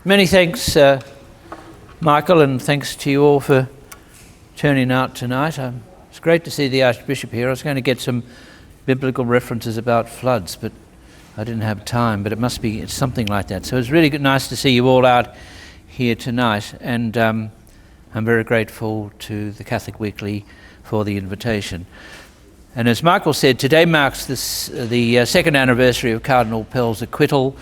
Many thanks, Michael, and thanks to you all for turning out tonight. It's great to see the Archbishop here. I was going to get some biblical references about floods, but I didn't have time, but it's something like that. So it's really nice to see you all out here tonight, and I'm very grateful to the Catholic Weekly for the invitation. And as Michael said, today marks the second anniversary of Cardinal Pell's acquittal,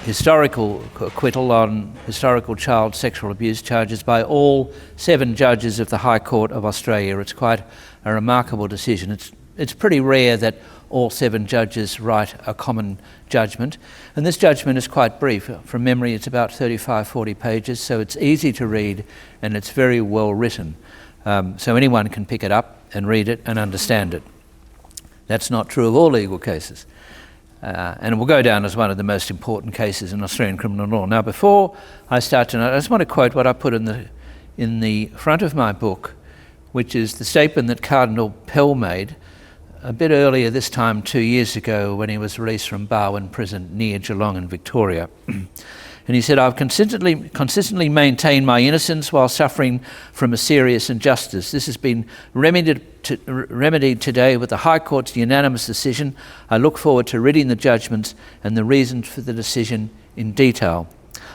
historical acquittal on historical child sexual abuse charges by all 7 judges of the High Court of Australia. It's quite a remarkable decision. It's pretty rare that all 7 judges write a common judgment, and this judgment is quite brief. From memory, it's about 35-40 pages, so it's easy to read and it's very well written. So anyone can pick it up and read it and understand it. That's not true of all legal cases. And it will go down as one of the most important cases in Australian criminal law. Now, before I start tonight, I just want to quote what I put in the front of my book, which is the statement that Cardinal Pell made a bit earlier this time 2 years ago when he was released from Barwon Prison near Geelong in Victoria. And he said, "I've consistently maintained my innocence while suffering from a serious injustice. This has been remedied today with the High Court's unanimous decision. I look forward to reading the judgments and the reasons for the decision in detail.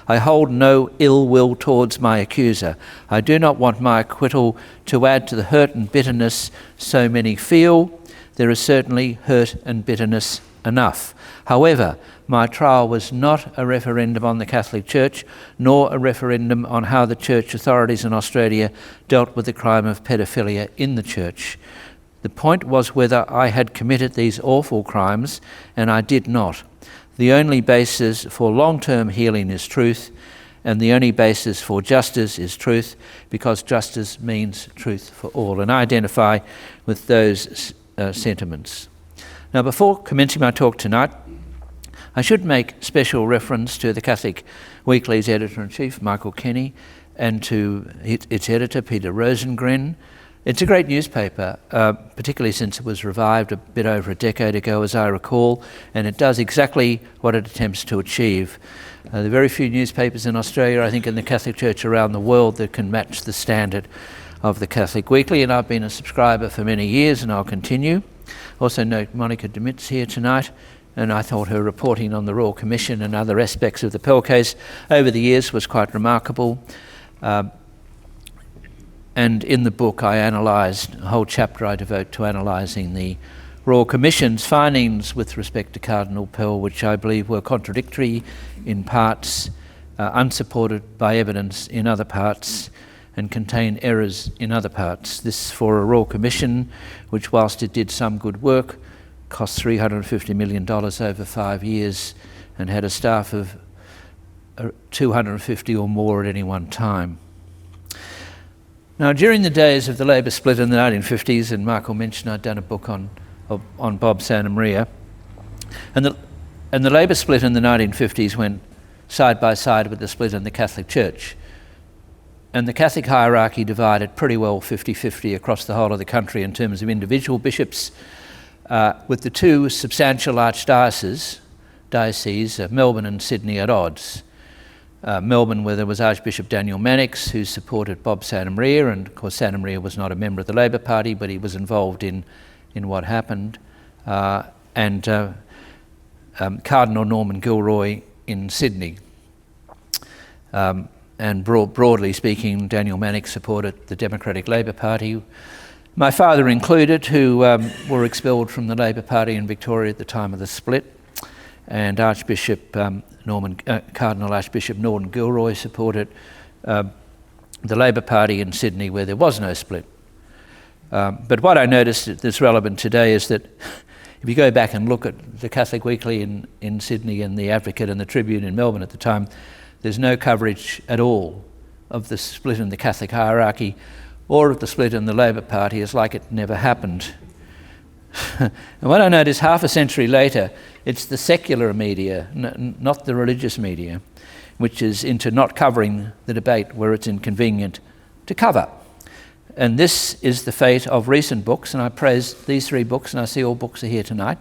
I hold no ill will towards my accuser. I do not want my acquittal to add to the hurt and bitterness so many feel. There is certainly hurt and bitterness enough. However, my trial was not a referendum on the Catholic Church, nor a referendum on how the church authorities in Australia dealt with the crime of pedophilia in the church. The point was whether I had committed these awful crimes, and I did not. The only basis for long-term healing is truth, and the only basis for justice is truth, because justice means truth for all." And I identify with those sentiments. Now, before commencing my talk tonight, I should make special reference to the Catholic Weekly's editor-in-chief, Michael Kenny, and to its editor, Peter Rosengren. It's a great newspaper, particularly since it was revived a bit over a decade ago, as I recall, and it does exactly what it attempts to achieve. There are very few newspapers in Australia, I think in the Catholic Church around the world, that can match the standard of the Catholic Weekly, and I've been a subscriber for many years and I'll continue. Also note Monica Demit's here tonight, and I thought her reporting on the Royal Commission and other aspects of the Pell case over the years was quite remarkable. And in the book I analysed, a whole chapter I devote to analysing the Royal Commission's findings with respect to Cardinal Pell, which I believe were contradictory in parts, unsupported by evidence in other parts, and contain errors in other parts. This for a Royal Commission, which whilst it did some good work, cost $350 million over 5 years and had a staff of 250 or more at any one time. Now, during the days of the Labor split in the 1950s, and Michael mentioned I'd done a book on Bob Santa Maria, and the Labor split in the 1950s went side by side with the split in the Catholic Church. And the Catholic hierarchy divided pretty well 50-50 across the whole of the country in terms of individual bishops, with the 2 substantial archdioceses, Melbourne and Sydney, at odds. Melbourne, where there was Archbishop Daniel Mannix, who supported Bob Santa Maria, and of course Santa Maria was not a member of the Labor Party, but he was involved in what happened, and Cardinal Norman Gilroy in Sydney. And broadly speaking, Daniel Mannix supported the Democratic Labor Party, my father included, who were expelled from the Labor Party in Victoria at the time of the split, and Cardinal Archbishop Norman Gilroy supported the Labor Party in Sydney, where there was no split. But what I noticed that's relevant today is that if you go back and look at the Catholic Weekly in Sydney and the Advocate and the Tribune in Melbourne at the time, there's no coverage at all of the split in the Catholic hierarchy or of the split in the Labor Party. It's like it never happened. And what I noticed half a century later, it's the secular media, not the religious media, which is into not covering the debate where it's inconvenient to cover. And this is the fate of recent books, and I praise these 3 books, and I see all books are here tonight.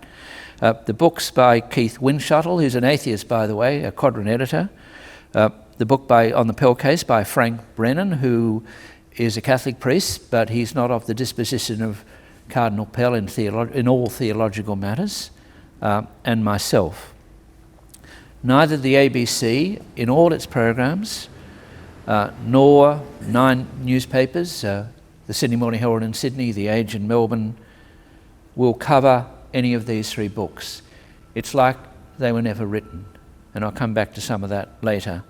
The books by Keith Windschuttle, who's an atheist, by the way, a Quadrant editor, The book on the Pell case by Frank Brennan, who is a Catholic priest, but he's not of the disposition of Cardinal Pell in all theological matters, and myself. Neither the ABC in all its programs, nor 9 newspapers, the Sydney Morning Herald in Sydney, The Age in Melbourne, will cover any of these 3 books. It's like they were never written, and I'll come back to some of that later.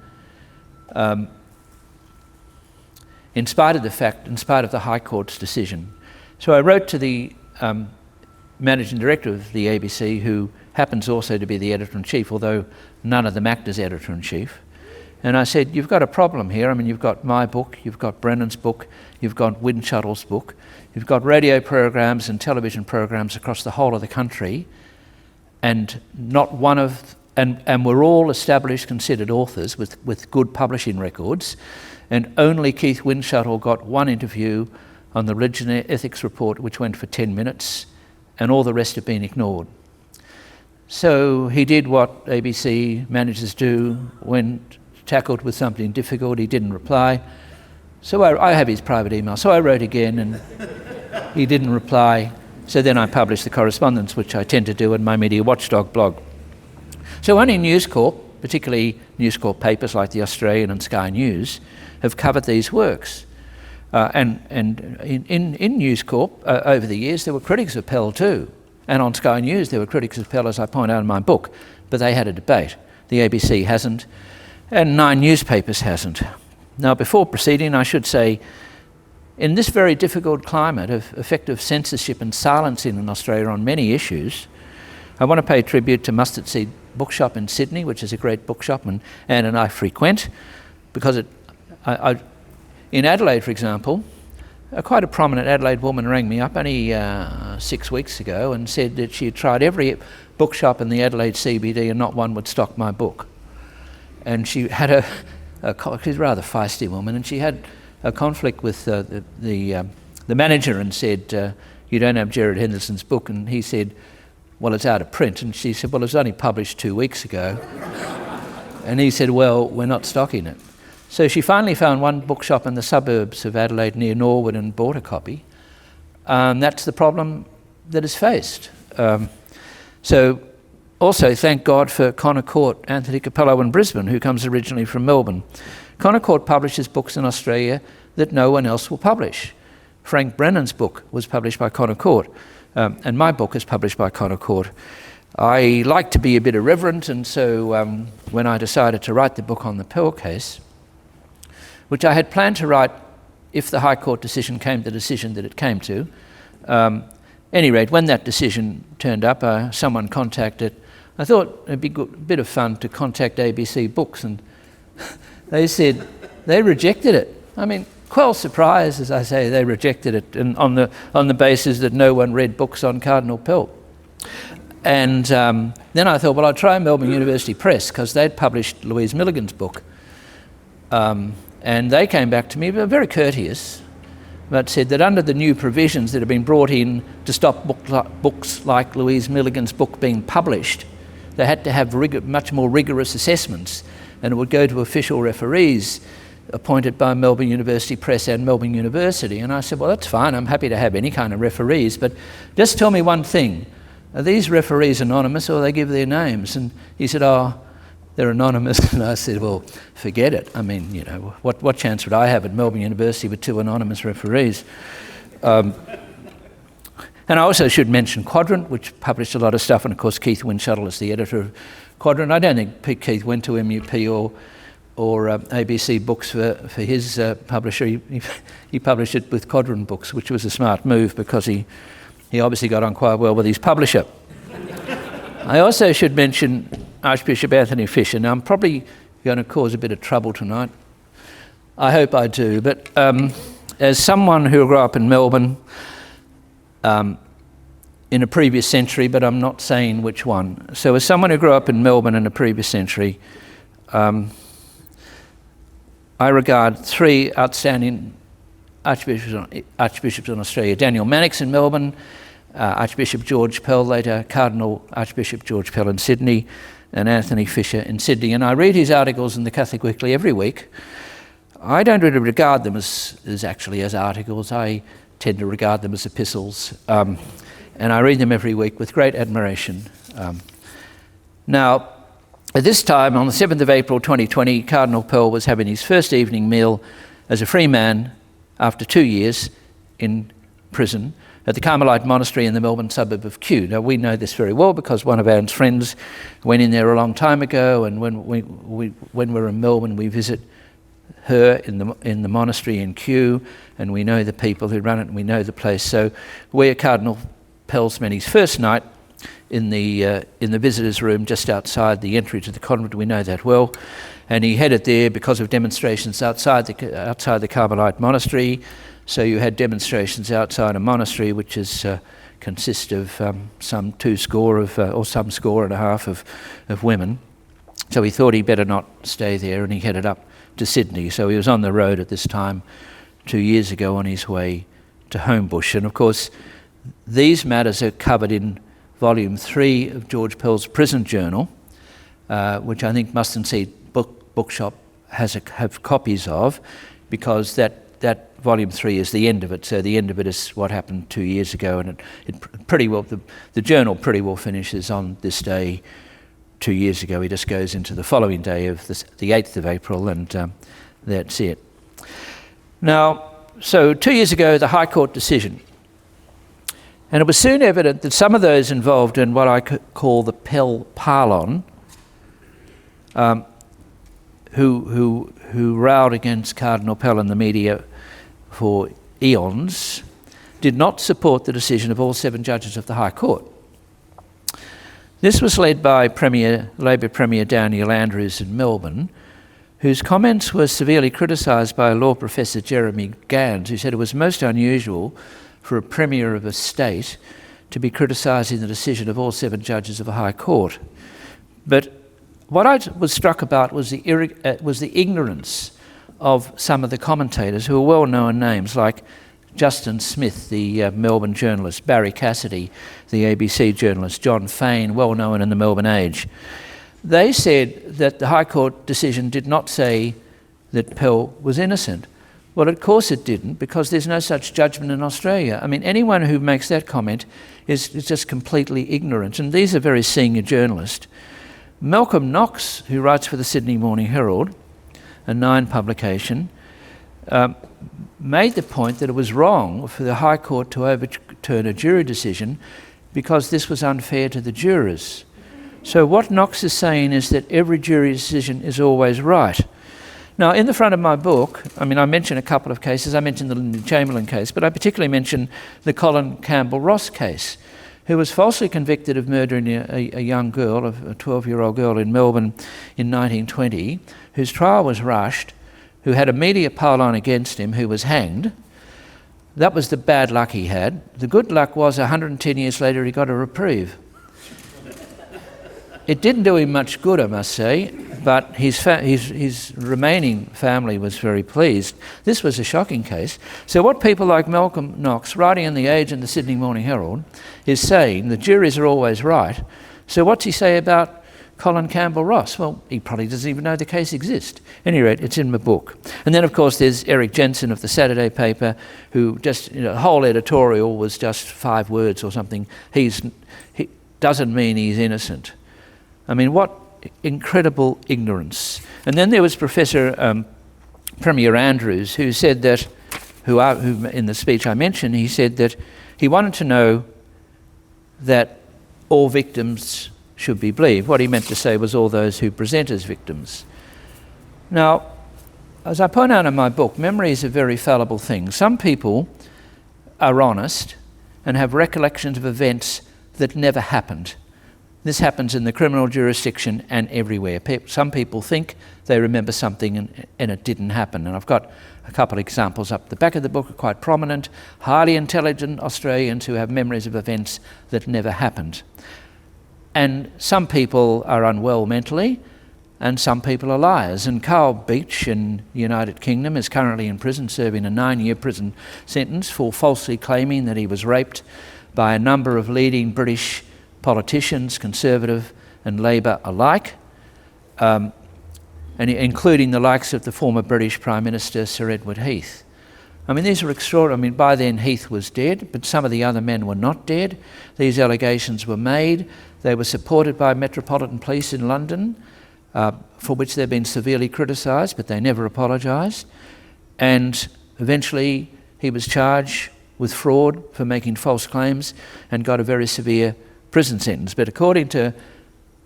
In spite of the High Court's decision. So I wrote to the Managing Director of the ABC, who happens also to be the Editor-in-Chief, although none of them act as Editor-in-Chief. And I said, you've got a problem here. I mean, you've got my book, you've got Brennan's book, you've got Windschuttle's book, you've got radio programs and television programs across the whole of the country, and we're all established, considered authors with good publishing records, and only Keith Windschuttle got 1 interview on the Religion and Ethics Report, which went for 10 minutes, and all the rest have been ignored. So he did what ABC managers do when tackled with something difficult. He didn't reply. So I have his private email. So I wrote again, and he didn't reply. So then I published the correspondence, which I tend to do in my Media Watchdog blog. So only News Corp, particularly News Corp papers like The Australian and Sky News, have covered these works. And in News Corp, over the years, there were critics of Pell too. And on Sky News, there were critics of Pell, as I point out in my book, but they had a debate. The ABC hasn't, and 9 newspapers hasn't. Now, before proceeding, I should say, in this very difficult climate of effective censorship and silencing in Australia on many issues, I want to pay tribute to Mustard Seed Bookshop in Sydney, which is a great bookshop, and Anne and I frequent, because in Adelaide, for example, quite a prominent Adelaide woman rang me up only 6 weeks ago and said that she had tried every bookshop in the Adelaide CBD and not one would stock my book. And she had she's a rather feisty woman, and she had a conflict with the manager and said, you don't have Gerard Henderson's book, and he said, well, it's out of print. And she said, well, it was only published 2 weeks ago. And he said, well, we're not stocking it. So she finally found one bookshop in the suburbs of Adelaide near Norwood and bought a copy. That's the problem that is faced. So also thank God for Connor Court, Anthony Capello in Brisbane, who comes originally from Melbourne. Connor Court publishes books in Australia that no one else will publish. Frank Brennan's book was published by Connor Court, and my book is published by Connor Court. I like to be a bit irreverent, and so when I decided to write the book on the Pell case, which I had planned to write if the High Court decision came the decision that it came to. Any rate, when that decision turned up, someone contacted. I thought it'd be a bit of fun to contact ABC Books, and they said they rejected it. I mean, quite surprised, as I say, they rejected it, and on the basis that no one read books on Cardinal Pell. And then I thought, well, I'll try Melbourne University Press, because they'd published Louise Milligan's book. And they came back to me, but very courteous, but said that under the new provisions that have been brought in to stop books like Louise Milligan's book being published, they had to have much more rigorous assessments, and it would go to official referees appointed by Melbourne University Press and Melbourne University. And I said, well, that's fine, I'm happy to have any kind of referees, but just tell me one thing. Are these referees anonymous, or they give their names? And he said, oh, they're anonymous. And I said, well, forget it. I mean, you know, what chance would I have at Melbourne University with 2 anonymous referees? And I also should mention Quadrant, which published a lot of stuff, and of course Keith Windschuttle is the editor of Quadrant. I don't think Keith went to MUP or ABC Books for his publisher. He published it with Quadrant Books, which was a smart move, because he obviously got on quite well with his publisher. I also should mention Archbishop Anthony Fisher. Now, I'm probably going to cause a bit of trouble tonight. I hope I do. But as someone who grew up in Melbourne in a previous century, but I'm not saying which one. So as someone who grew up in Melbourne in a previous century, I regard 3 outstanding archbishops in Australia. Daniel Mannix in Melbourne, Archbishop George Pell, later Cardinal Archbishop George Pell in Sydney, and Anthony Fisher in Sydney. And I read his articles in the Catholic Weekly every week. I don't really regard them as actually as articles. I tend to regard them as epistles. And I read them every week with great admiration. Now, at this time, on the 7th of April 2020, Cardinal Pell was having his first evening meal as a free man after 2 years in prison at the Carmelite Monastery in the Melbourne suburb of Kew. Now, we know this very well because one of Anne's friends went in there a long time ago, and when we're in Melbourne, we visit her in the monastery in Kew, and we know the people who run it, and we know the place. So where Cardinal Pell spent his first night in the visitors' room just outside the entry to the convent, we know that well, and he headed there because of demonstrations outside the Carmelite monastery. So you had demonstrations outside a monastery, which consists of some score and a half of women. So he thought he'd better not stay there, and he headed up to Sydney. So he was on the road at this time 2 years ago on his way to Homebush. And of course, these matters are covered in Volume 3 of George Pell's Prison Journal, which I think Must and Seed Bookshop have copies of, because that Volume 3 is the end of it. So the end of it is what happened 2 years ago, and it pretty well, the journal pretty well finishes on this day 2 years ago. He just goes into the following day of the 8th of April, and that's it. Now, so 2 years ago, the High Court decision. And it was soon evident that some of those involved in what I call the Pell Parlon, who rowed against Cardinal Pell and the media for eons, did not support the decision of all 7 judges of the High Court. This was led by Labor Premier Daniel Andrews in Melbourne, whose comments were severely criticised by law professor Jeremy Gans, who said it was most unusual for a Premier of a state to be criticising the decision of all 7 judges of a High Court. But what I was struck about was the ignorance of some of the commentators who are well-known names, like Justin Smith, the Melbourne journalist, Barry Cassidy, the ABC journalist, John Fain, well-known in the Melbourne Age. They said that the High Court decision did not say that Pell was innocent. Well, of course it didn't, because there's no such judgment in Australia. I mean, anyone who makes that comment is just completely ignorant, and these are very senior journalists. Malcolm Knox, who writes for the Sydney Morning Herald, a Nine publication, made the point that it was wrong for the High Court to overturn a jury decision because this was unfair to the jurors. So what Knox is saying is that every jury decision is always right. Now, in the front of my book, I mention a couple of cases. I mentioned the Lyndon Chamberlain case, but I particularly mention the Colin Campbell-Ross case, who was falsely convicted of murdering a young girl, a 12-year-old girl in Melbourne in 1920, whose trial was rushed, who had a media pile on against him, who was hanged. That was the bad luck he had. The good luck was 110 years later he got a reprieve. It didn't do him much good, I must say, but his remaining family was very pleased. This was a shocking case. So what people like Malcolm Knox, writing in The Age and the Sydney Morning Herald, is saying the juries are always right. So what's he say about Colin Campbell-Ross? Well, he probably doesn't even know the case exists. At any rate, it's in my book. And then, of course, there's Eric Jensen of the Saturday paper, who just, the whole editorial was just 5 words or something. He doesn't mean he's innocent. I mean, what incredible ignorance. And then there was Professor Premier Andrews, who said that, who in the speech I mentioned, he said that he wanted to know that all victims should be believed. What he meant to say was all those who present as victims. Now, as I point out in my book, memory is a very fallible thing. Some people are honest and have recollections of events that never happened. This happens in the criminal jurisdiction and everywhere. Some people think they remember something and it didn't happen. And I've got a couple of examples up the back of the book, are quite prominent, highly intelligent Australians who have memories of events that never happened. And some people are unwell mentally, and some people are liars. And Carl Beach in the United Kingdom is currently in prison, serving a 9-year prison sentence for falsely claiming that he was raped by a number of leading British politicians, Conservative and Labor alike, and including the likes of the former British Prime Minister Sir Edward Heath. I mean, these are extraordinary. I mean, by then Heath was dead, but some of the other men were not dead. These allegations were made. They were supported by Metropolitan Police in London, for which they've been severely criticised, but they never apologised. And eventually he was charged with fraud for making false claims and got a very severe prison sentence. But according to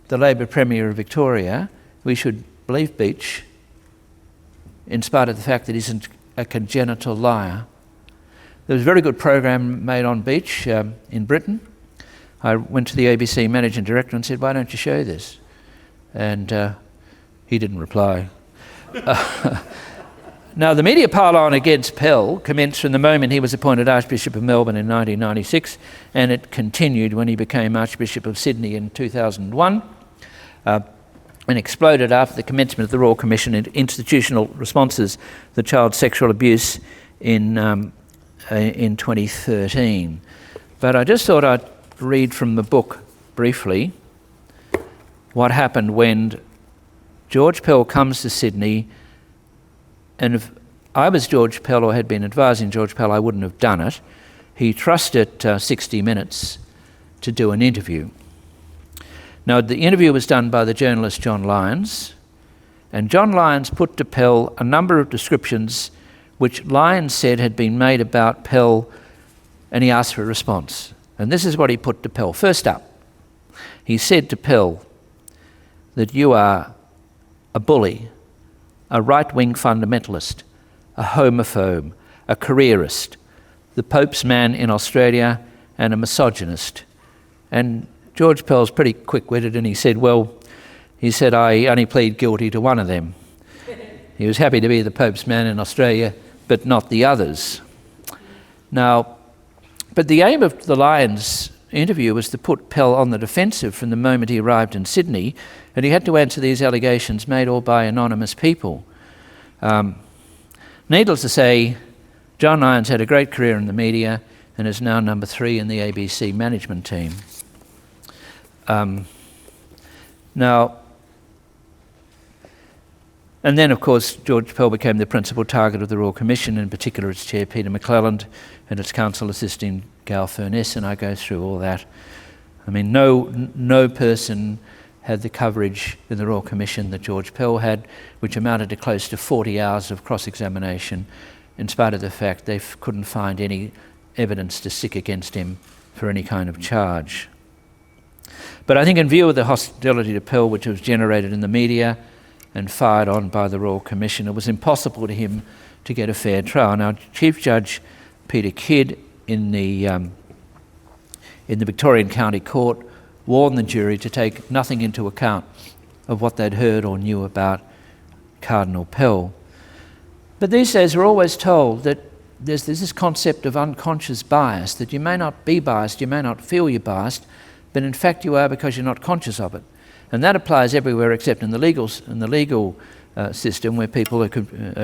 the Labor Premier of Victoria, we should believe Beach, in spite of the fact that he's a congenital liar. There was a very good program made on Beach in Britain. I went to the ABC managing director and said, "Why don't you show this?" And he didn't reply. Now, the media pile-on against Pell commenced from the moment he was appointed Archbishop of Melbourne in 1996, and it continued when he became Archbishop of Sydney in 2001, and exploded after the commencement of the Royal Commission into institutional responses to child sexual abuse in 2013. But I just thought I'd read from the book briefly what happened when George Pell comes to Sydney. And if I was George Pell or had been advising George Pell, I wouldn't have done it. He trusted 60 Minutes to do an interview. Now, the interview was done by the journalist John Lyons, and John Lyons put to Pell a number of descriptions which Lyons said had been made about Pell, and he asked for a response. And this is what he put to Pell. First up, he said to Pell that you are a bully, a right-wing fundamentalist, a homophobe, a careerist, the Pope's man in Australia, and a misogynist. And George Pell's pretty quick-witted, and he said, I only plead guilty to one of them. He was happy to be the Pope's man in Australia, but not the others. Now, but the aim of the Lyons interview was to put Pell on the defensive from the moment he arrived in Sydney, and he had to answer these allegations made all by anonymous people. Needless to say, John Lyons had a great career in the media and is now number 3 in the ABC management team. And then, of course, George Pell became the principal target of the Royal Commission, in particular its chair, Peter McClelland, and its counsel assisting Gal Furness, and I go through all that. I mean, no person had the coverage in the Royal Commission that George Pell had, which amounted to close to 40 hours of cross-examination, in spite of the fact they couldn't find any evidence to stick against him for any kind of charge. But I think in view of the hostility to Pell, which was generated in the media and fired on by the Royal Commission, it was impossible to him to get a fair trial. Now, Chief Judge Peter Kidd in the Victorian County Court warned the jury to take nothing into account of what they'd heard or knew about Cardinal Pell. But these days we're always told that there's this concept of unconscious bias, that you may not be biased, you may not feel you're biased, but in fact you are because you're not conscious of it. And that applies everywhere except in the legal system, where people are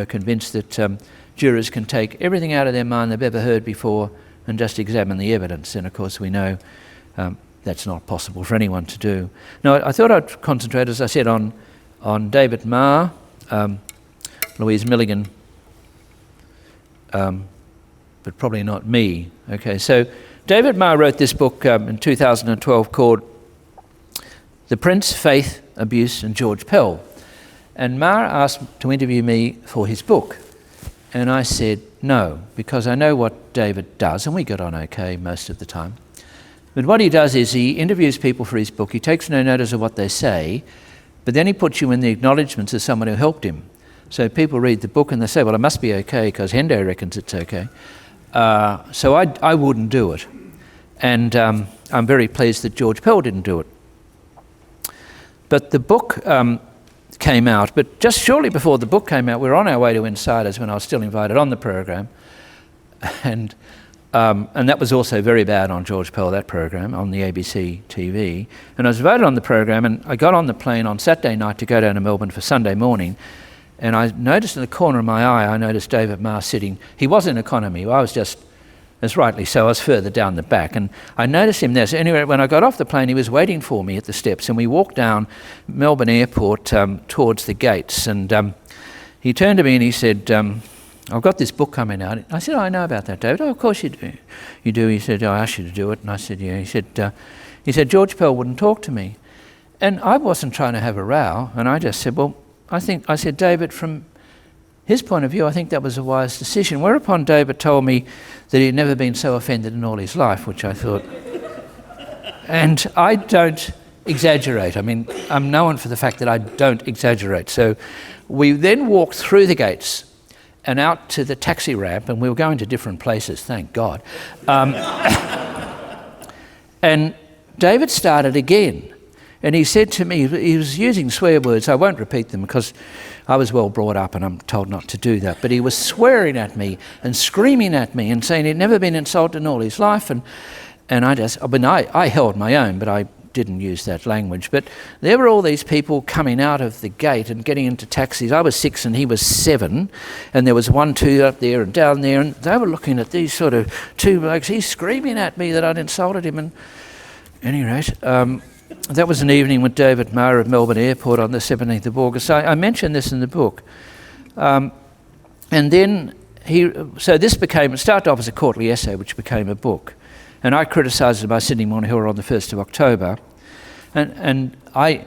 convinced that jurors can take everything out of their mind they've ever heard before and just examine the evidence. And of course we know that's not possible for anyone to do. Now, I thought I'd concentrate, as I said, on David Marr, Louise Milligan, but probably not me. Okay, so David Marr wrote this book in 2012 called The Prince, Faith, Abuse and George Pell. And Marr asked to interview me for his book. And I said no, because I know what David does, and we get on okay most of the time. But what he does is he interviews people for his book. He takes no notice of what they say, but then he puts you in the acknowledgements of someone who helped him. So people read the book and they say, well, it must be okay because Hendo reckons it's okay. So I wouldn't do it. And I'm very pleased that George Pell didn't do it. But the book came out, but just shortly before the book came out, we were on our way to Insiders when I was still invited on the program. And that was also very bad on George Pell, that program, on the ABC TV. And I was invited on the program, and I got on the plane on Saturday night to go down to Melbourne for Sunday morning, and I noticed in the corner of my eye, I noticed David Marr sitting. He was in economy. I was just as rightly so. I was further down the back, and I noticed him there. So anyway, when I got off the plane, he was waiting for me at the steps, and we walked down Melbourne Airport towards the gates, and he turned to me and he said, I've got this book coming out. I said, I know about that, David. Oh, of course you do. You do? He said, I asked you to do it. And I said, yeah. He said, George Pell wouldn't talk to me. And I wasn't trying to have a row, and I just said, well, I said, David, from his point of view, I think that was a wise decision. Whereupon David told me that he'd never been so offended in all his life, which I thought... And I don't exaggerate. I mean, I'm known for the fact that I don't exaggerate. So we then walked through the gates and out to the taxi ramp, and we were going to different places, thank God. And David started again. And he said to me, he was using swear words, I won't repeat them because I was well brought up and I'm told not to do that, but he was swearing at me and screaming at me and saying he'd never been insulted in all his life, and I held my own, but I didn't use that language. But there were all these people coming out of the gate and getting into taxis. I was 6 and he was 7, and there was 1, 2 up there and down there, and they were looking at these sort of two blokes. He's screaming at me that I'd insulted him, and at any rate... that was an evening with David Marr at Melbourne Airport on the 17th of August. I mentioned this in the book. And then this started off as a quarterly essay, which became a book. And I criticised it by Sydney Morning Herald on the 1st of October. And I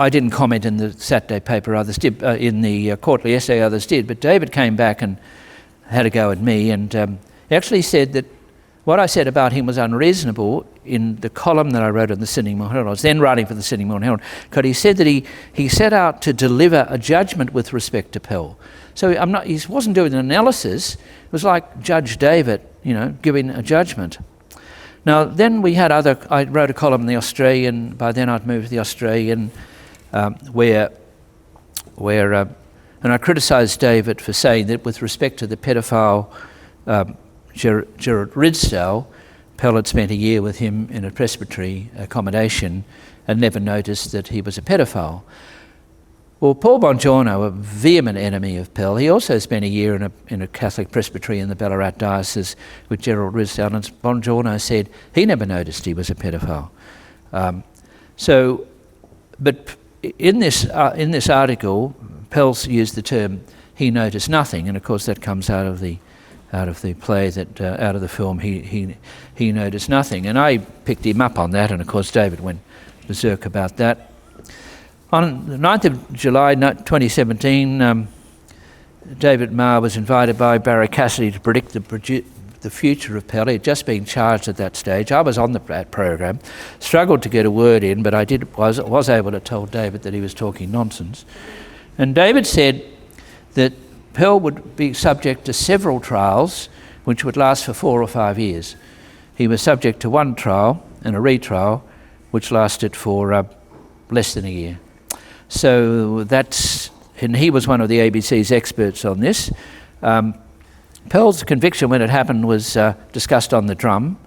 didn't comment in the Saturday paper, others did, in the quarterly essay, others did. But David came back and had a go at me, and he actually said that what I said about him was unreasonable in the column that I wrote in the Sydney Morning Herald. I was then writing for the Sydney Morning Herald, because he said that he set out to deliver a judgment with respect to Pell. So he wasn't doing an analysis. It was like Judge David, giving a judgment. Now, then I wrote a column in the Australian. By then I'd moved to the Australian, and I criticised David for saying that with respect to the pedophile Gerard Ridsdale, Pell had spent a year with him in a presbytery accommodation and never noticed that he was a pedophile. Well, Paul Bongiorno, a vehement enemy of Pell, he also spent a year in a Catholic presbytery in the Ballarat diocese with Gerard Ridsdale, and Bongiorno said he never noticed he was a pedophile. But in this article, Pell used the term "he noticed nothing," and of course that comes out of the play, out of the film, he noticed nothing. And I picked him up on that, and of course David went berserk about that. On the 9th of July 2017, David Marr was invited by Barry Cassidy to predict the future of Pell. He had just been charged at that stage. I was on that program, struggled to get a word in, but I was able to tell David that he was talking nonsense. And David said that Pell would be subject to several trials which would last for 4 or 5 years. He was subject to one trial and a retrial which lasted for less than a year. So and he was one of the ABC's experts on this. Pell's conviction when it happened was discussed on the drum.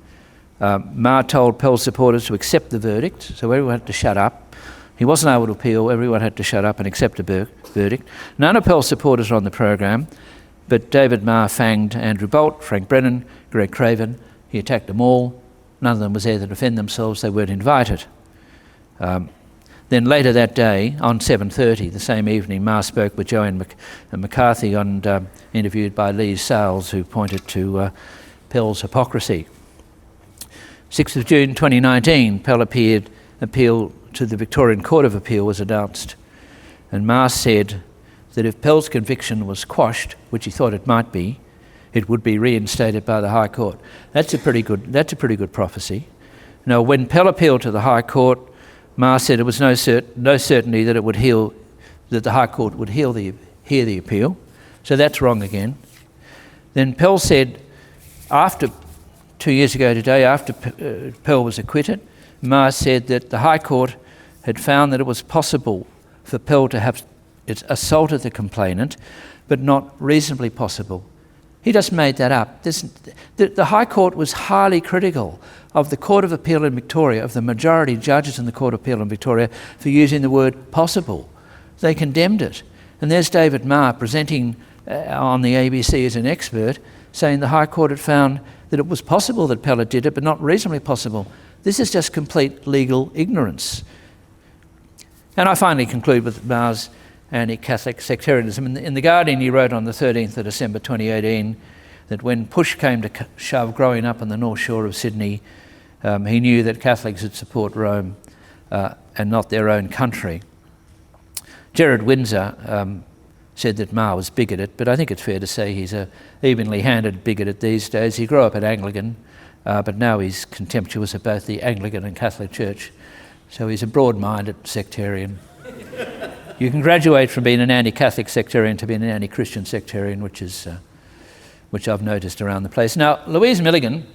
Marr told Pell's supporters to accept the verdict, so everyone had to shut up. He wasn't able to appeal. Everyone had to shut up and accept a verdict. None of Pell's supporters were on the program, but David Marr fanged Andrew Bolt, Frank Brennan, Greg Craven. He attacked them all. None of them was there to defend themselves. They weren't invited. Then later that day, on 7:30, the same evening, Marr spoke with Joanne McCarthy and interviewed by Lee Sales, who pointed to Pell's hypocrisy. 6th of June 2019, Pell appeal to the Victorian Court of Appeal was announced, and Marr said that if Pell's conviction was quashed, which he thought it might be, it would be reinstated by the High Court. That's a pretty good prophecy. Now, when Pell appealed to the High Court, Marr said it was no certainty that that the High Court would hear the appeal. So that's wrong again. Then Pell said, after 2 years ago today, after Pell was acquitted, Marr said that the High Court had found that it was possible for Pell to have assaulted the complainant, but not reasonably possible. He just made that up. The High Court was highly critical of the Court of Appeal in Victoria, of the majority judges in the Court of Appeal in Victoria, for using the word possible. They condemned it. And there's David Marr presenting on the ABC as an expert, saying the High Court had found that it was possible that Pell did it, but not reasonably possible. This is just complete legal ignorance. And I finally conclude with Ma's anti-Catholic sectarianism. In The Guardian, he wrote on the 13th of December 2018 that when push came to shove growing up on the North Shore of Sydney, he knew that Catholics would support Rome and not their own country. Gerard Windsor said that Ma was bigoted, but I think it's fair to say he's a evenly handed bigoted these days. He grew up at Anglican, but now he's contemptuous of both the Anglican and Catholic Church. So he's a broad-minded sectarian. You can graduate from being an anti-Catholic sectarian to being an anti-Christian sectarian, which I've noticed around the place. Now, Louise Milligan,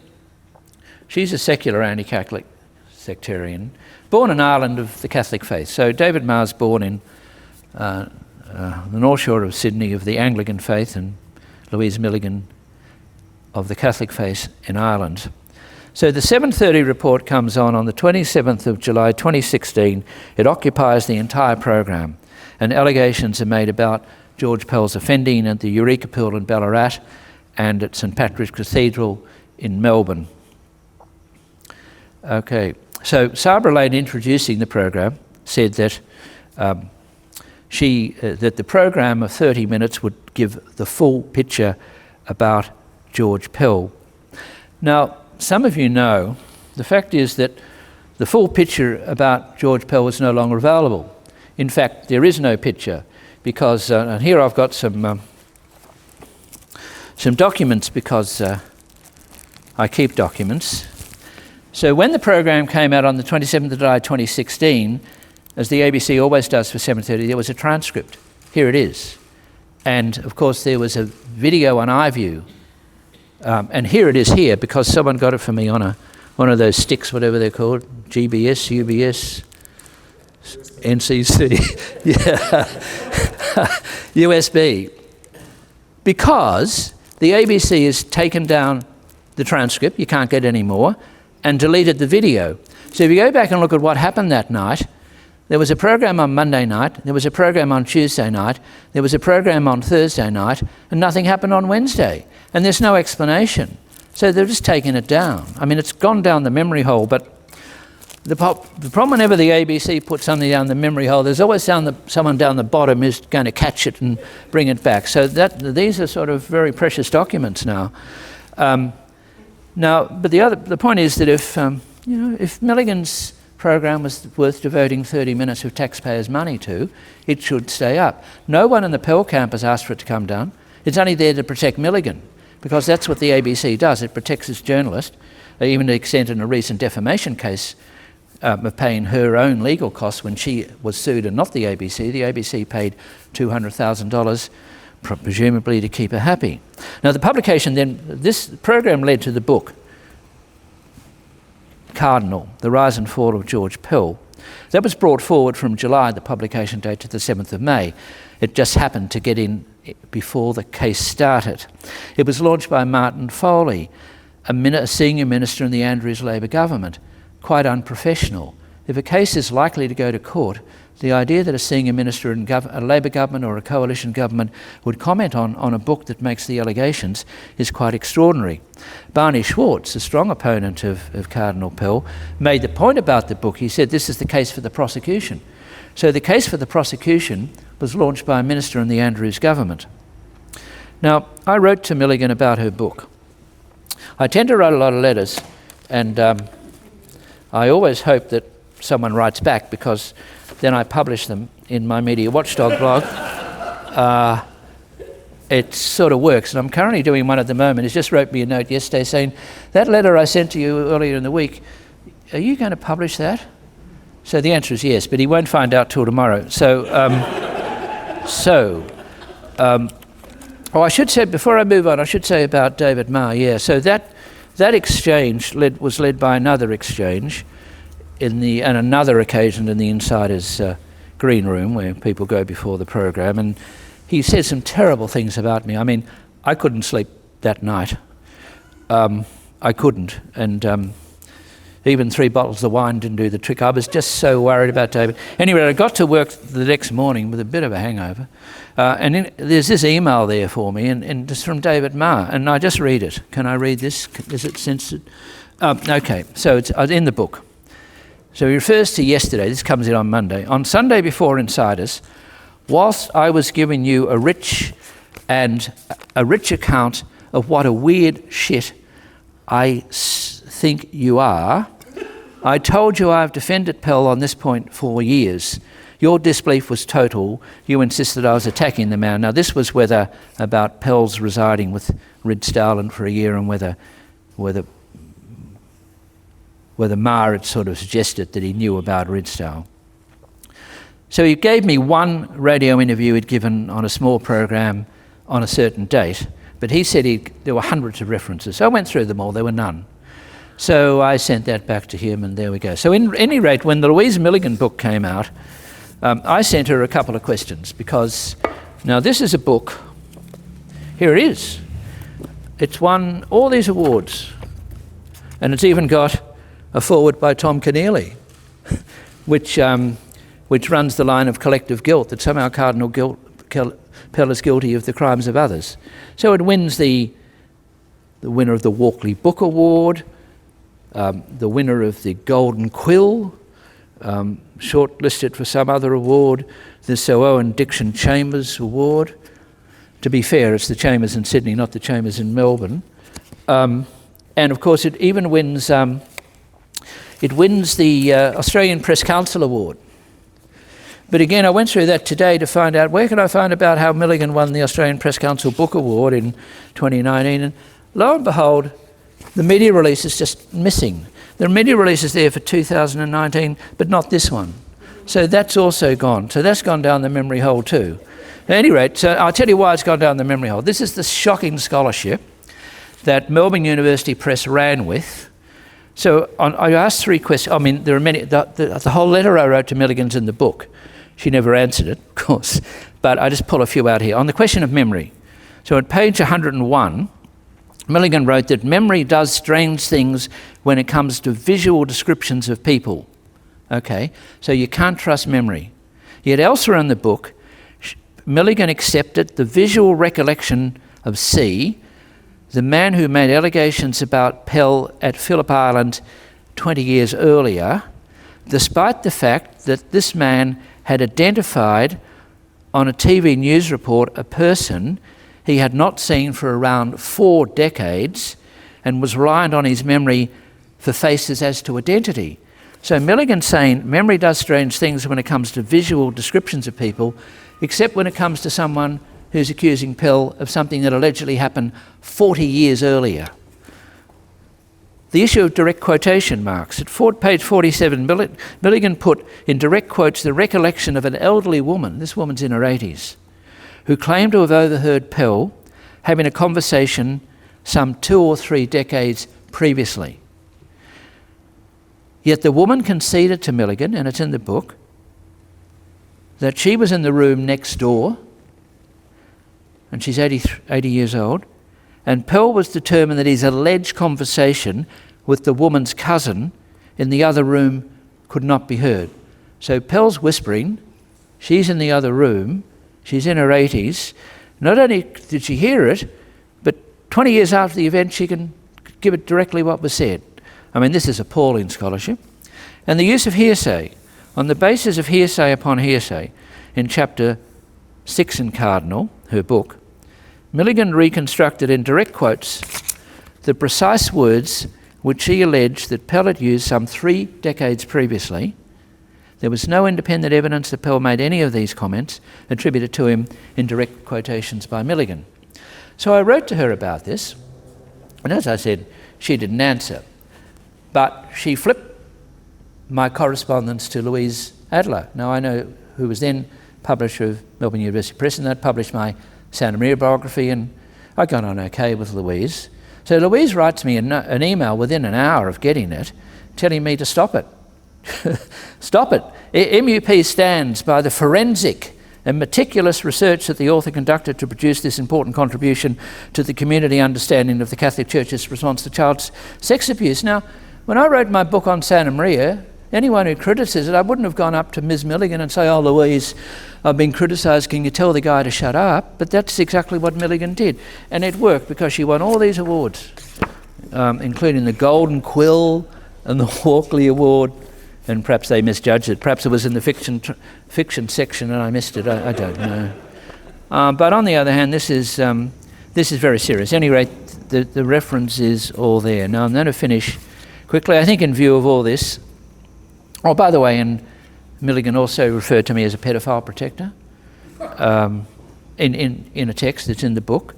she's a secular anti-Catholic sectarian, born in Ireland of the Catholic faith. So David Marr's born in the North Shore of Sydney of the Anglican faith, and Louise Milligan of the Catholic faith in Ireland. So the 7:30 report comes on the 27th of July 2016. It occupies the entire program, and allegations are made about George Pell's offending at the Eureka Pool in Ballarat and at St Patrick's Cathedral in Melbourne. Okay, so Sabra Lane, introducing the program, said that that the program of 30 minutes would give the full picture about George Pell. Now, some of you know, the fact is that the full picture about George Pell is no longer available. In fact, there is no picture because, and here I've got some documents because I keep documents. So when the program came out on the 27th of July 2016, as the ABC always does for 7:30, there was a transcript. Here it is. And of course there was a video on iView. And here it is here because someone got it for me on one of those sticks, whatever they're called, GBS, UBS, NCC, yeah, USB. Because the ABC has taken down the transcript, you can't get any more, and deleted the video. So if you go back and look at what happened that night, there was a program on Monday night, there was a program on Tuesday night, there was a program on Thursday night, and nothing happened on Wednesday. And there's no explanation. So they're just taking it down. I mean, it's gone down the memory hole, but the problem whenever the ABC puts something down the memory hole, there's always someone down the bottom is going to catch it and bring it back. So these are sort of very precious documents now. But the point is that if Milligan's program was worth devoting 30 minutes of taxpayers' money to, it should stay up. No one in the Pell camp has asked for it to come down. It's only there to protect Milligan, because that's what the ABC does. It protects its journalist, even to the extent in a recent defamation case of paying her own legal costs when she was sued and not the ABC. The ABC paid $200,000, presumably to keep her happy. Now the publication then, this program led to the book, Cardinal, The Rise and Fall of George Pell. That was brought forward from July, the publication date, to the 7th of May. It just happened to get in before the case started. It was launched by Martin Foley, a senior minister in the Andrews Labor government. Quite unprofessional. If a case is likely to go to court, the idea that a senior minister in a Labor government or a coalition government would comment on a book that makes the allegations is quite extraordinary. Barney Schwartz, a strong opponent of Cardinal Pell, made the point about the book. He said this is the case for the prosecution. So the case for the prosecution was launched by a minister in the Andrews government. Now, I wrote to Milligan about her book. I tend to write a lot of letters, and I always hope that someone writes back, because then I publish them in my Media Watchdog blog. It sort of works, and I'm currently doing one at the moment. He just wrote me a note yesterday saying, that letter I sent to you earlier in the week, are you going to publish that? So the answer is yes, but he won't find out till tomorrow. I should say, before I move on, I should say about David Marr, yeah. So that exchange was led by another exchange and another occasion in the Insiders green room where people go before the program, and he said some terrible things about me. I mean, I couldn't sleep that night. I couldn't, and Even 3 bottles of wine didn't do the trick. I was just so worried about David. Anyway, I got to work the next morning with a bit of a hangover. There's this email there for me, and it's from David Marr, and I just read it. Can I read this? Is it censored? Okay, so it's in the book. So he refers to yesterday. This comes in on Monday. On Sunday before Insiders, whilst I was giving you a rich account of what a weird shit I think you are, I told you I've defended Pell on this point for years. Your disbelief was total. You insisted I was attacking the man. Now, this was about Pell's residing with Ridsdale for a year, and whether Marr had sort of suggested that he knew about Ridsdale. So he gave me one radio interview he'd given on a small program on a certain date, but he said there were hundreds of references. So I went through them all. There were none. So I sent that back to him, and there we go. So at any rate, when the Louise Milligan book came out, I sent her a couple of questions, because now this is a book. Here it is. It's won all these awards, and it's even got a foreword by Tom Keneally, which runs the line of collective guilt, that somehow Cardinal Pell is guilty of the crimes of others. So it wins the winner of the Walkley Book Award, the winner of the Golden Quill, shortlisted for some other award, the Sir Owen Dickson Chambers Award. To be fair, it's the Chambers in Sydney, not the Chambers in Melbourne. And of course, it even wins. It wins the Australian Press Council Award. But again, I went through that today to find out where can I find about how Milligan won the Australian Press Council Book Award in 2019, and lo and behold, the media release is just missing. There are media releases there for 2019, but not this one. So that's also gone. So that's gone down the memory hole too. At any rate, so I'll tell you why it's gone down the memory hole. This is the shocking scholarship that Melbourne University Press ran with. So I asked 3 questions. I mean, there are many. The whole letter I wrote to Milligan's in the book. She never answered it, of course, but I just pull a few out here. On the question of memory. So at page 101, Milligan wrote that memory does strange things when it comes to visual descriptions of people. Okay, so you can't trust memory. Yet elsewhere in the book, Milligan accepted the visual recollection of C, the man who made allegations about Pell at Phillip Island 20 years earlier, despite the fact that this man had identified on a TV news report a person he had not seen for around 4 decades and was reliant on his memory for faces as to identity. So Milligan's saying memory does strange things when it comes to visual descriptions of people, except when it comes to someone who's accusing Pell of something that allegedly happened 40 years earlier. The issue of direct quotation marks. At page 47, Milligan put in direct quotes the recollection of an elderly woman, this woman's in her 80s, who claimed to have overheard Pell having a conversation some 2 or 3 decades previously. Yet the woman conceded to Milligan, and it's in the book, that she was in the room next door, and she's 80 years old, and Pell was determined that his alleged conversation with the woman's cousin in the other room could not be heard. So Pell's whispering, she's in the other room, she's in her 80s. Not only did she hear it, but 20 years after the event, she can give it directly what was said. I mean, this is appalling scholarship. And the use of hearsay, on the basis of hearsay upon hearsay, in chapter 6 in Cardinal, her book, Milligan reconstructed in direct quotes the precise words which she alleged that Pell had used some 3 decades previously. There was no independent evidence that Pell made any of these comments attributed to him in direct quotations by Milligan. So I wrote to her about this, and as I said, she didn't answer. But she flipped my correspondence to Louise Adler. Now I know who was then publisher of Melbourne University Press, and that published my Santa Maria biography, and I got on okay with Louise. So Louise writes me an email within an hour of getting it, telling me to stop it. Stop it. MUP stands by the forensic and meticulous research that the author conducted to produce this important contribution to the community understanding of the Catholic Church's response to child sex abuse. Now, When I wrote my book on Santa Maria, anyone who criticises it, I wouldn't have gone up to Ms. Milligan and say, "Oh, Louise, I've been criticised, can you tell the guy to shut up?" But that's exactly what Milligan did. And it worked because she won all these awards, including the Golden Quill and the Walkley Award. And perhaps they misjudged it. Perhaps it was in the fiction section and I missed it. I don't know. But on the other hand, this is very serious. At any rate, the reference is all there. Now I'm going to finish quickly. I think in view of all this, oh, by the way, and Milligan also referred to me as a pedophile protector in a text that's in the book.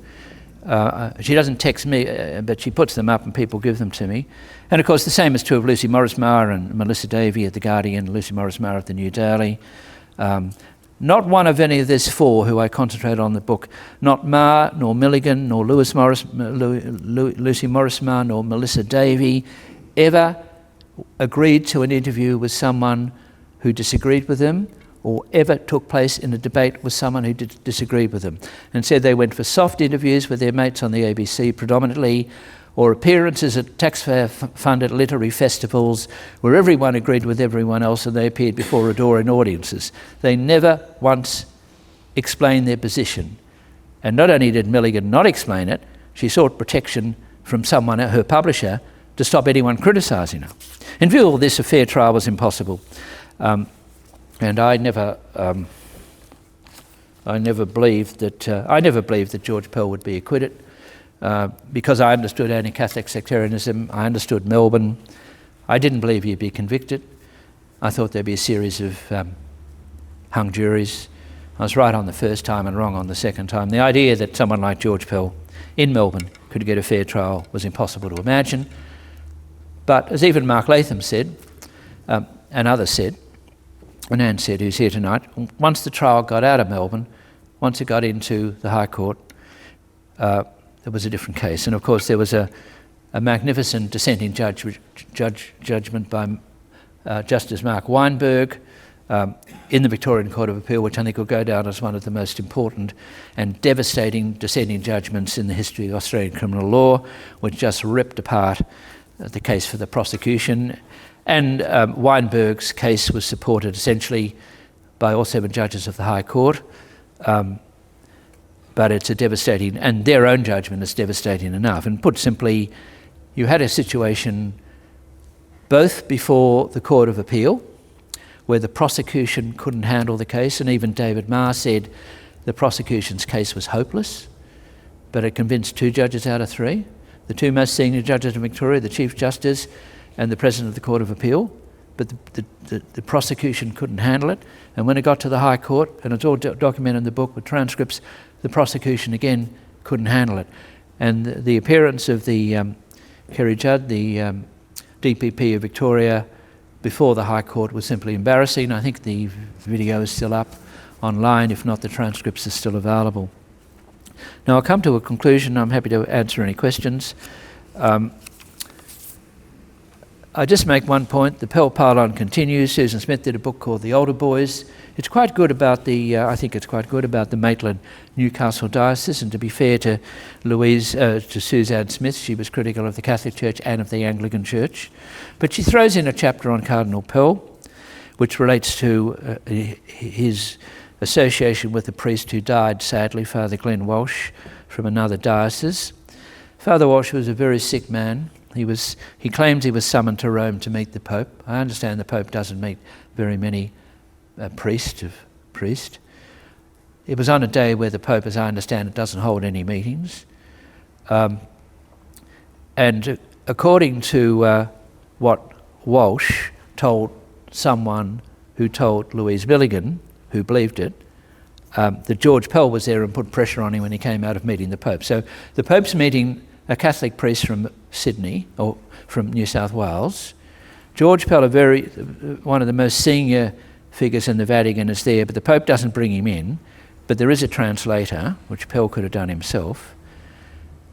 She doesn't text me, but she puts them up and people give them to me. And of course the same is true of Lucy Morris-Marr and Melissa Davey at The Guardian, Lucy Morris-Marr at The New Daily. Not one of any of these four who I concentrate on in the book, not Marr, nor Milligan, nor Lucy Morris-Marr, nor Melissa Davey, ever agreed to an interview with someone who disagreed with them, or ever took place in a debate with someone who disagreed with them. And said they went for soft interviews with their mates on the ABC predominantly, or appearances at taxpayer-funded literary festivals where everyone agreed with everyone else and they appeared before adoring audiences. They never once explained their position. And not only did Milligan not explain it, she sought protection from someone, her publisher, to stop anyone criticising her. In view of all this, a fair trial was impossible. And I never believed that George Pell would be acquitted because I understood anti-Catholic sectarianism. I understood Melbourne. I didn't believe he'd be convicted. I thought there'd be a series of hung juries. I was right on the first time and wrong on the second time. The idea that someone like George Pell in Melbourne could get a fair trial was impossible to imagine. But as even Mark Latham said, and others said, and Anne said, who's here tonight, once the trial got out of Melbourne, once it got into the High Court, it was a different case. And of course there was a magnificent dissenting judgment by Justice Mark Weinberg in the Victorian Court of Appeal, which I think will go down as one of the most important and devastating dissenting judgments in the history of Australian criminal law, which just ripped apart the case for the prosecution. And Weinberg's case was supported essentially by all 7 judges of the High Court. But it's a devastating, and their own judgment is devastating enough. And put simply, you had a situation both before the Court of Appeal, where the prosecution couldn't handle the case, and even David Marr said the prosecution's case was hopeless, but it convinced 2 judges out of 3, the 2 most senior judges in Victoria, the Chief Justice and the President of the Court of Appeal, but the prosecution couldn't handle it. And when it got to the High Court, and it's all documented in the book with transcripts, the prosecution again couldn't handle it. And the appearance of the Kerry Judd, the DPP of Victoria, before the High Court was simply embarrassing. I think the video is still up online. If not, the transcripts are still available. Now I'll come to a conclusion. I'm happy to answer any questions. I just make one point. The Pell Pylon continues. Susan Smith did a book called The Older Boys. It's quite good about I think it's quite good about the Maitland-Newcastle diocese. And to be fair to Suzanne Smith, she was critical of the Catholic Church and of the Anglican Church. But she throws in a chapter on Cardinal Pell, which relates to his association with a priest who died, sadly, Father Glenn Walsh, from another diocese. Father Walsh was a very sick man. He claims he was summoned to Rome to meet the Pope. I understand the Pope doesn't meet very many priests. It was on a day where the Pope, as I understand it, doesn't hold any meetings. And according to what Walsh told someone who told Louise Milligan, who believed it, that George Pell was there and put pressure on him when he came out of meeting the Pope. So the Pope's meeting a Catholic priest from Sydney, or from New South Wales. George Pell, one of the most senior figures in the Vatican, is there, but the Pope doesn't bring him in. But there is a translator, which Pell could have done himself.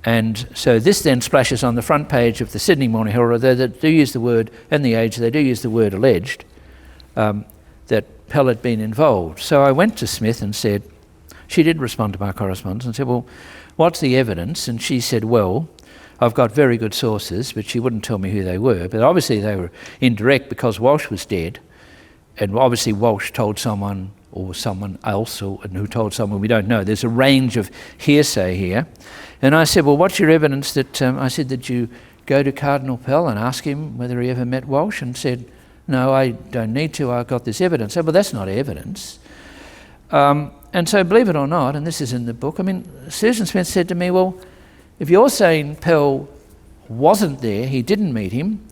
And so this then splashes on the front page of the Sydney Morning Herald, although they do use the word, and the Age, they do use the word alleged, that Pell had been involved. So I went to Smith and said, she did respond to my correspondence and said, well, what's the evidence? And she said, well, I've got very good sources, but she wouldn't tell me who they were. But obviously they were indirect because Walsh was dead, and obviously Walsh told someone or someone else, and who told someone, we don't know. There's a range of hearsay here. And I said, well, what's your evidence that, I said, did you go to Cardinal Pell and ask him whether he ever met Walsh? And said, no, I don't need to, I've got this evidence. I said, well, that's not evidence. And so, believe it or not, and this is in the book, I mean, Susan Smith said to me, well, if you're saying Pell wasn't there, he didn't meet him,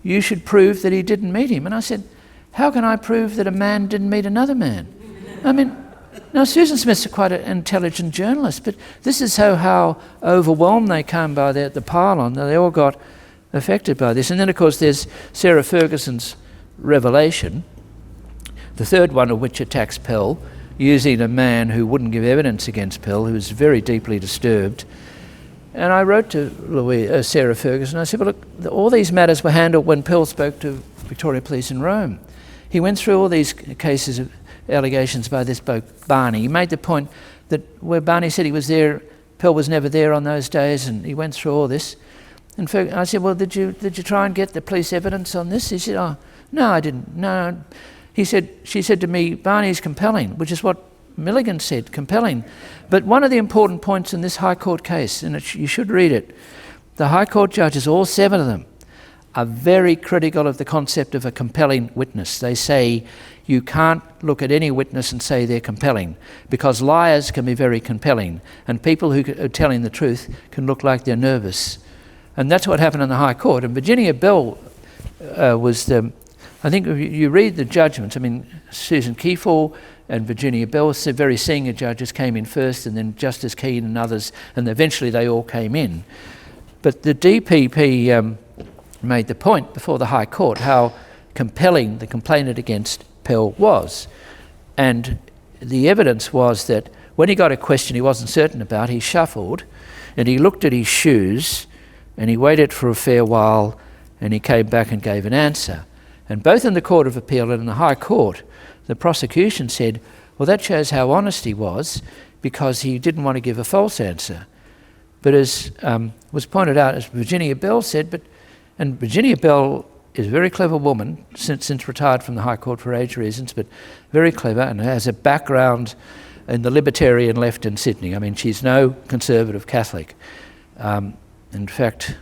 you should prove that he didn't meet him. And I said, how can I prove that a man didn't meet another man? I mean, now Susan Smith's quite an intelligent journalist, but this is how overwhelmed they came by the pile-on. They all got affected by this. And then, of course, there's Sarah Ferguson's revelation, the third one of which attacks Pell, using a man who wouldn't give evidence against Pell, who was very deeply disturbed. And I wrote to Sarah Ferguson, I said, well, look, all these matters were handled when Pell spoke to Victoria Police in Rome. He went through all these cases of allegations by this bloke, Barney. He made the point that where Barney said he was there, Pell was never there on those days, and he went through all this. And I said, well, did you try and get the police evidence on this? He said, oh, no, I didn't. No. She said to me, Barney's compelling, which is what Milligan said, compelling. But one of the important points in this High Court case, and you should read it, the High Court judges, all 7 of them, are very critical of the concept of a compelling witness. They say you can't look at any witness and say they're compelling, because liars can be very compelling, and people who are telling the truth can look like they're nervous. And that's what happened in the High Court. And Virginia Bell was the... I think if you read the judgments, I mean, Susan Kiefel and Virginia Bell, very senior judges, came in first, and then Justice Keane and others, and eventually they all came in. But the DPP made the point before the High Court how compelling the complainant against Pell was. And the evidence was that when he got a question he wasn't certain about, he shuffled, and he looked at his shoes, and he waited for a fair while, and he came back and gave an answer. And both in the Court of Appeal and in the High Court, the prosecution said, well, that shows how honest he was, because he didn't want to give a false answer. But as was pointed out, as Virginia Bell said, and Virginia Bell is a very clever woman, since retired from the High Court for age reasons, but very clever, and has a background in the libertarian left in Sydney. I mean, she's no conservative Catholic. In fact,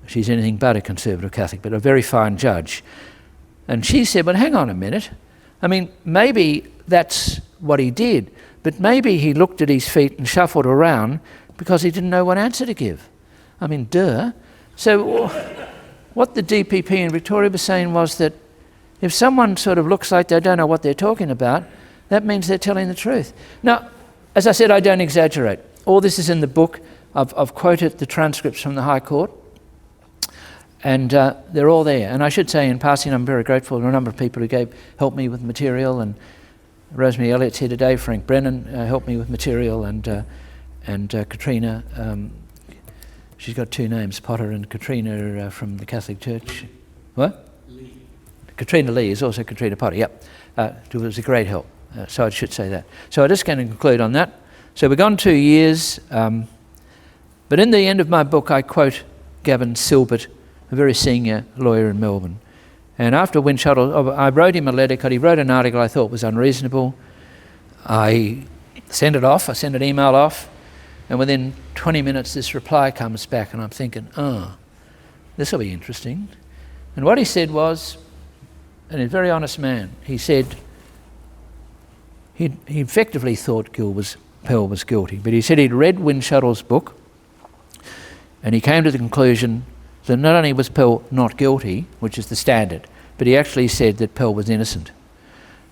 she's anything but a conservative Catholic, but a very fine judge. And she said, well, hang on a minute. I mean, maybe that's what he did, but maybe he looked at his feet and shuffled around because he didn't know what answer to give. I mean, duh. So what the DPP in Victoria was saying was that if someone sort of looks like they don't know what they're talking about, that means they're telling the truth. Now, as I said, I don't exaggerate. All this is in the book. I've quoted the transcripts from the High Court. And they're all there. And I should say in passing, I'm very grateful to a number of people who helped me with material. And Rosemary Elliott's here today, Frank Brennan helped me with material, and Katrina. She's got 2 names, Potter and Katrina from the Catholic Church. What? Lee. Katrina Lee is also Katrina Potter, yep. It was a great help, so I should say that. So I'm just going to conclude on that. So we've gone 2 years, but in the end of my book I quote Gavin Silbert, a very senior lawyer in Melbourne. And after Windshuttle, I wrote him a letter because he wrote an article I thought was unreasonable. I sent it off, I sent an email off, and within 20 minutes this reply comes back, and I'm thinking, oh, this will be interesting. And what he said was, and he's a very honest man, he said he effectively thought Pell was guilty, but he said he'd read Windshuttle's book, and he came to the conclusion that not only was Pell not guilty, which is the standard, but he actually said that Pell was innocent.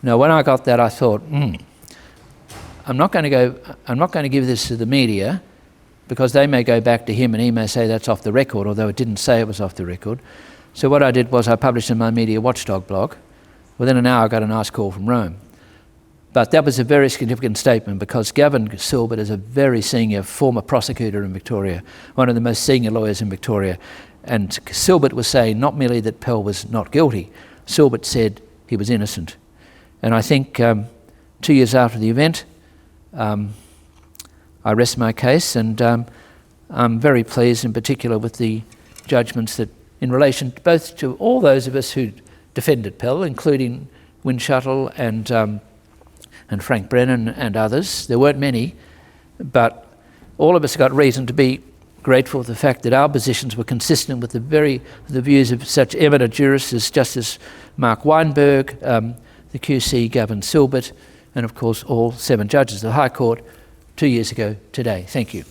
Now, when I got that, I thought, I'm not going to give this to the media, because they may go back to him and he may say that's off the record, although it didn't say it was off the record. So what I did was I published in my media watchdog blog. Within an hour, I got a nice call from Rome. But that was a very significant statement, because Gavin Silbert is a very senior former prosecutor in Victoria, one of the most senior lawyers in Victoria. And Silbert was saying not merely that Pell was not guilty, Silbert said he was innocent. And I think 2 years after the event, I rest my case, and I'm very pleased in particular with the judgments that in relation both to all those of us who defended Pell, including Windshuttle and Frank Brennan and others. There weren't many, but all of us got reason to be grateful for the fact that our positions were consistent with the views of such eminent jurists as Justice Mark Weinberg, the QC Gavin Silbert, and of course all 7 judges of the High Court 2 years ago today. Thank you.